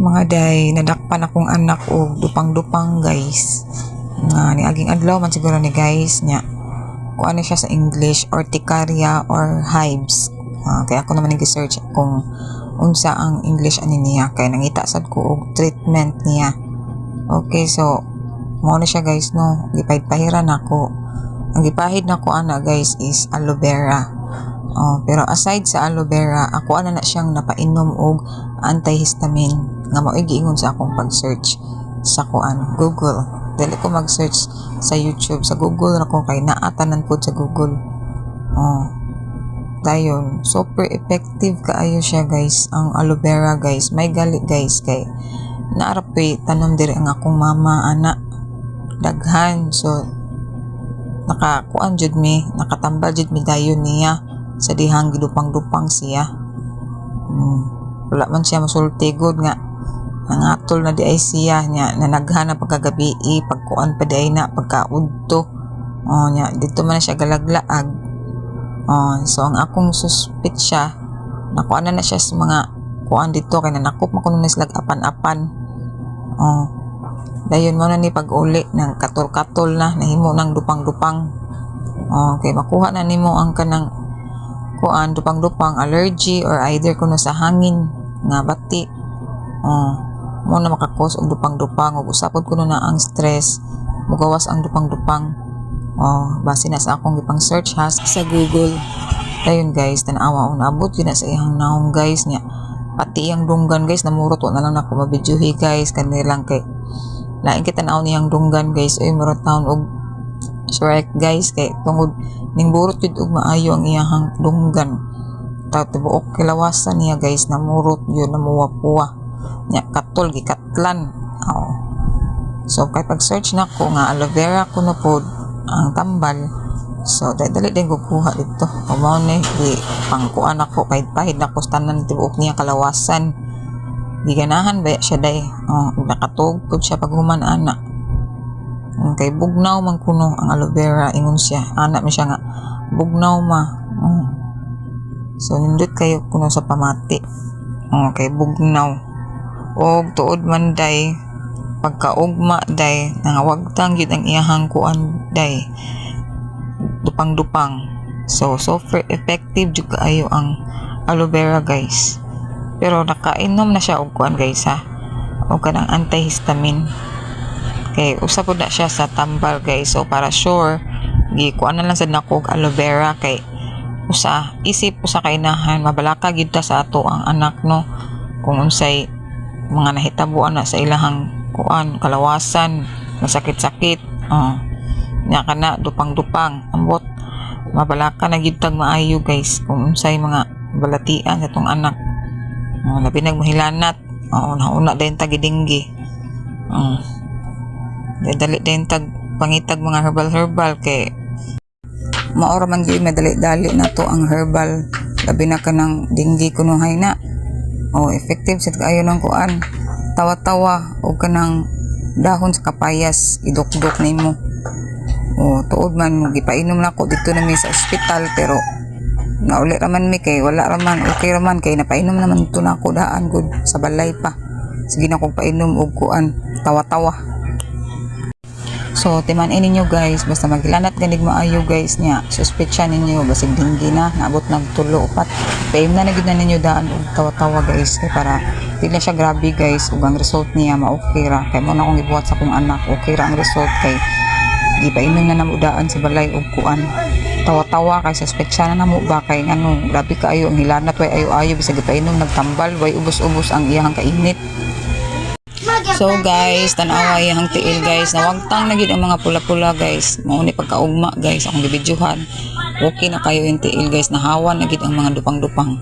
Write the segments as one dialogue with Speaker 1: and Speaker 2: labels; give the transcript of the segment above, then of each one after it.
Speaker 1: Mga day, nadakpan akong anak og dupang-dupang guys. Nga ni aging adlaw man siguro ni guys nya. Kung ano siya sa English, urticaria or hives. Kaya ako naman nag-search kung unsa ang English ani niya kay nangita sad ko og treatment niya. Okay, so mo na siya guys no. Gipahid-pahiran ako. Ang gipahid nako ana guys is aloe vera. Pero aside sa aloe vera, ako ana na siyang napainom og antihistamine nga mao giingon sa akong pag-search sa Google. Dili ko mag-search sa YouTube, sa Google ra ko kay naatanan pud sa Google. Dayon, super effective kaayo siya guys. Ang aloe vera guys, may gali guys kay naarapoy tanom diri ang akong mama ana daghan. So nakakuan jud mi, nakatambal jud mi dayon niya sa dihang gidupang-dupang siya. Wala man siya masulti good nga nangatol na di ay siya nya nanaghan na pagkagabi pagkuan pa di ay na pagkaudto nya dito man na siya galaglaag. So ang akong suspect siya nakuan na siya sa mga kuan dito kay nanakop man kuno slag apan-apan. Dayon mo na ni pag-uli ng katol-katol na nahimo ng dupang-dupang. Kay makuha na nimo ang kanang kuan dupang-dupang allergy or either kuno sa hangin nga bati. Mo na makakos og dupang-dupang ug usapod kuno na ang stress mugawas ang dupang-dupang. Base na sa akong gipang search ha sa Google. Dayon guys, tan-awa on abot yun na sa ihang naong guys nya. Pati ang dunggan guys namurot na lang nako mabidyohi guys kanilang kay lain kita tanaw niyang dunggan guys oy murot taon og Shrek guys kay tungod ning burot jud og maayo ang iyang dunggan. Tibuok kilawasan niya guys namurot yun namuwa-puwa nya katol gikatlan. So kay pag-search nako nga aloe vera kuno pod ang tambal. So dali din ko kuha dito. Mao ni di pangkuan ako pahid-pahid nako tanan tibuok niya kalawasan. Giganahan ba siya day. Nakatug pod siya pag human ana. Kay bugnaw man kuno ang aloe vera ingon siya. Ana mi siya nga bugnaw ma. So nindot kayo kuno sa pamati. Kay bugnaw. Og tuod man day pagkaugma day nangawagtang gyud ang iyahang kuan day dupang-dupang. So super effective jud kaayo ang aloe vera guys. Pero nakainom na siya og kuan guys ha. Og kanang antihistamine. Kay usa pud na siya sa tambal guys. So para sure gikuan na lang sad nako og aloe vera kay isip usa ka inahan mabalaka gyud ta sa ato ang anak no kung unsay mga nahitabuan na sa ilahang kuan kalawasan masakit-sakit nya kana dupang-dupang ambot mabalaka na gyud tag maayo guys kung unsay mga balatian sa tong anak. Labi nagmahilanat nauna din tag gidinggi. Dali din tag pangitag mga herbal kay maora man gyud madali-dali na to ang herbal labi na kanang dinggi kuno hay na. Effective sa kaayo ng kuan tawa-tawa o kanang dahon sa kapayas idok-dok nimo. Tuod man gipainom na ako dito na mi sa ospital pero nauli raman mi kay wala raman okay raman kay napainom naman to na ako daan gud sa balay pa. Sige na kog painom og kuan tawa-tawa. So timan-in ninyo guys basta maglanat ganig maayo guys nya suspetsya ninyo basig dinggi na naabot nag 3-4 paim na gid na ninyo daan og tawa-tawa guys kay para dili siya grabe guys ug ang result niya ma-okay ra kay mo na akong gibuhat sa akong anak okay ra ang result kay gipainom na namo daan sa balay og kuan tawa-tawa kay suspetsya na namo ba kay ngano grabe kaayo ang hilanat way ayo-ayo bisag gipainom nagtambal way ubos-ubos ang iyang kainit. So guys, tanawa yang tiil guys, nawagtang na gid ang mga pula-pula guys. Mao ni pagkaugma guys akong gibidyohan. Okay na kayo yung tiil guys, nahawan na gid ang mga dupang-dupang.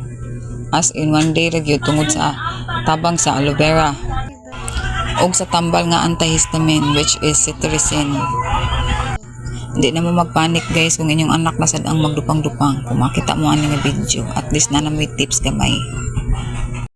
Speaker 1: As in one day ra gyud tungod sa tabang sa aloe vera. Og sa tambal nga antihistamine which is cetirizine. Hindi na mo magpanik guys kung inyong anak na sad ang magdupang-dupang. Kung makita mo ani nga video, at least na may tips gamay.